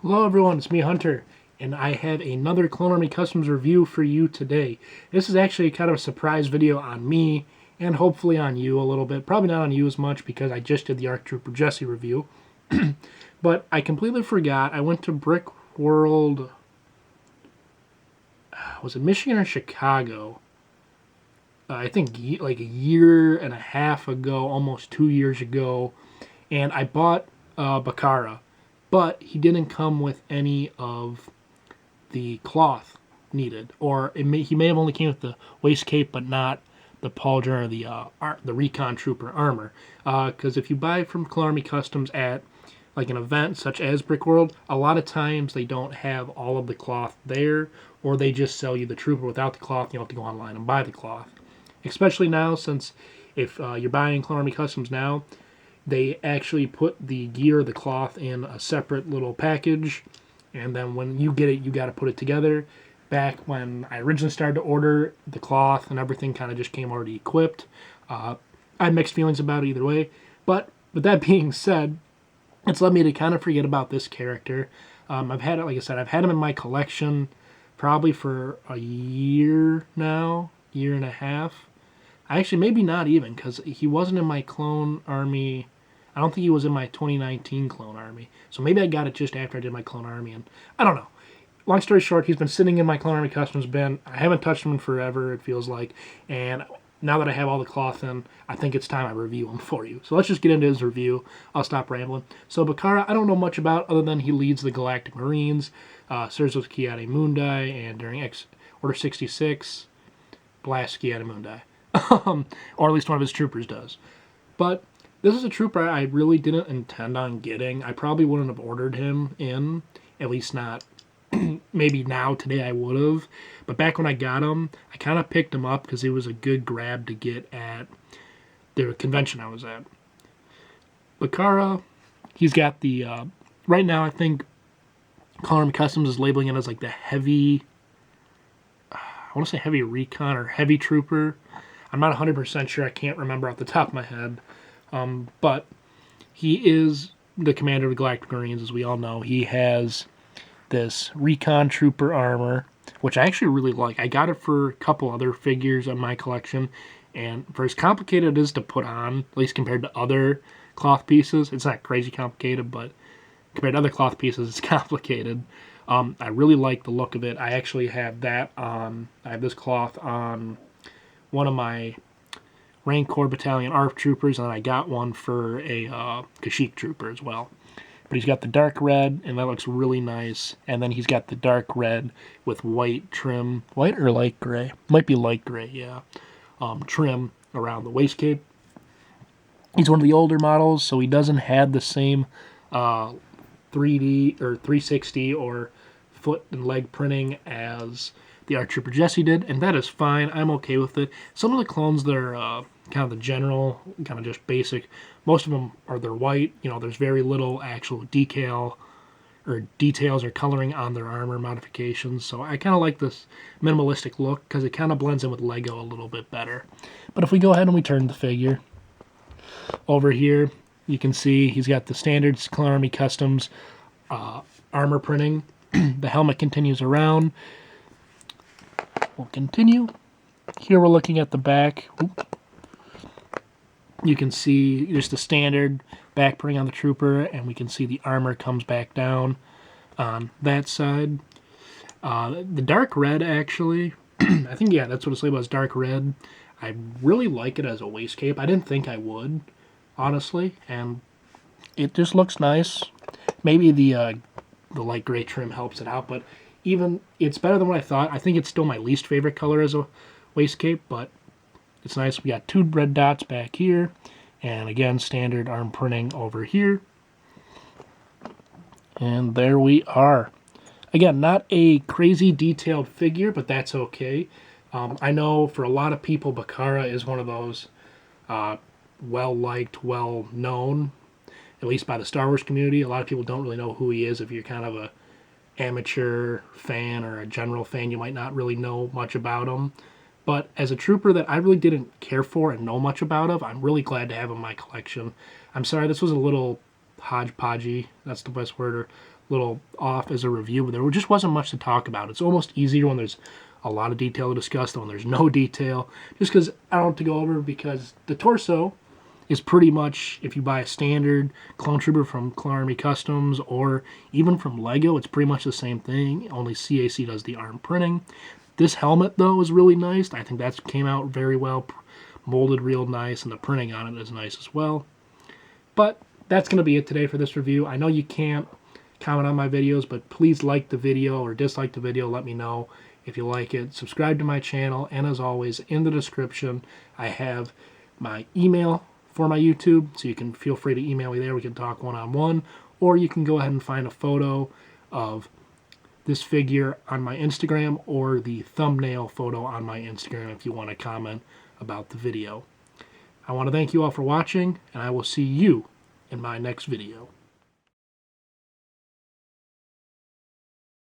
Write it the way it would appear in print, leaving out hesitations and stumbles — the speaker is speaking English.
Hello everyone, it's me Hunter, and I have another Clone Army Customs review for you today. This is actually kind of a surprise video on me, and hopefully on you a little bit. Probably not on you as much because I just did the ARC Trooper Jesse review. But I completely forgot, I went to Brick World, was it Michigan or Chicago? I think like a year and a half ago, almost 2 years ago, and I bought Bacara, but he didn't come with any of the cloth needed, or he may have only came with the waist cape, but not the pauldron or the recon trooper armor. Because if you buy from Clone Army Customs at like an event such as Brick World, a lot of times they don't have all of the cloth there, or they just sell you the trooper without the cloth. You have to go online and buy the cloth. Especially now, since if you're buying Clone Army Customs now, they actually put the gear, the cloth, in a separate little package, and then when you get it, you got to put it together. Back when I originally started to order, the cloth and everything kind of just came already equipped. I had mixed feelings about it either way, but with that being said, it's led me to kind of forget about this character. I've had it, like I said, I've had him in my collection probably for a year now, year and a half. Actually, maybe not even, because he wasn't in my Clone Army. I don't think he was in my 2019 Clone Army. So maybe I got it just after I did my Clone Army, and I don't know. Long story short, he's been sitting in my Clone Army Customs bin. I haven't touched him in forever, it feels like, and now that I have all the cloth in, I think it's time I review him for you. So let's just get into his review. I'll stop rambling. So Bacara, I don't know much about other than he leads the Galactic Marines, serves with Kiade Mundi, and during Order 66, blasts Kiade Mundi. Or at least one of his troopers does. But this is a trooper I really didn't intend on getting. I probably wouldn't have ordered him in, at least not. Maybe now, today I would have. But back when I got him, I kind of picked him up because he was a good grab to get at the convention I was at. Bacara, he's got the, right now I think Clone Army Customs is labeling it as like the heavy, I want to say heavy recon or heavy trooper. I'm not 100% sure. I can't remember off the top of my head. But he is the commander of the Galactic Marines, as we all know. He has this recon trooper armor, which I actually really like. I got it for a couple other figures in my collection, and for as complicated it is to put on, at least compared to other cloth pieces, it's not crazy complicated, but compared to other cloth pieces, it's complicated. I really like the look of it. I actually have that on, I have this cloth on one of my Rancor Battalion ARP troopers, and I got one for a Kashyyyk trooper as well. But he's got the dark red, and that looks really nice. And then he's got the dark red with white trim. White or light gray? Might be light gray, yeah. Trim around the waist cape. He's one of the older models, so he doesn't have the same 3D or 360 or foot and leg printing as the ARC Trooper Jesse did, and that is fine. I'm okay with it. Some of the clones that are kind of the general, kind of just basic, most of them are they're white. You know, there's very little actual decal or details or coloring on their armor modifications. So I kind of like this minimalistic look because it kind of blends in with Lego a little bit better. But if we go ahead and we turn the figure over here, you can see he's got the standard Clone Army Customs armor printing. The helmet continues around. We'll continue. Here we're looking at the back. You can see just the standard back printing on the trooper, and we can see the armor comes back down on that side. The dark red, actually, I think, yeah, that's what it's labeled as, dark red. I really like it as a waist cape. I didn't think I would, honestly, and it just looks nice. Maybe the light gray trim helps it out, but even it's better than what I thought. I think it's still my least favorite color as a waist cape, but it's nice. We got two red dots back here, and again, standard arm printing over here. And there we are. Again, not a crazy detailed figure, but that's okay. I know for a lot of people, Bacara is one of those well-liked, well-known, at least by the Star Wars community. A lot of people don't really know who he is. If you're kind of a amateur fan or a general fan, you might not really know much about him. But as a trooper that I really didn't care for and know much about, I'm really glad to have in my collection. I'm sorry, this was a little hodgepodgey, that's the best word, or a little off as a review, but there just wasn't much to talk about. It's almost easier when there's a lot of detail to discuss than when there's no detail, just because I don't have to go over, because the torso is pretty much, if you buy a standard clone trooper from Clone Army Customs or even from Lego, it's pretty much the same thing, only CAC does the arm printing. This helmet, though, is really nice. I think that came out very well, molded real nice, and the printing on it is nice as well. But that's going to be it today for this review. I know you can't comment on my videos, but please like the video or dislike the video. Let me know if you like it. Subscribe to my channel, and as always, in the description, I have my email for my YouTube, so you can feel free to email me there. We can talk one-on-one, or you can go ahead and find a photo of this figure on my Instagram or the thumbnail photo on my Instagram if you want to comment about the video. I want to thank you all for watching, and I will see you in my next video.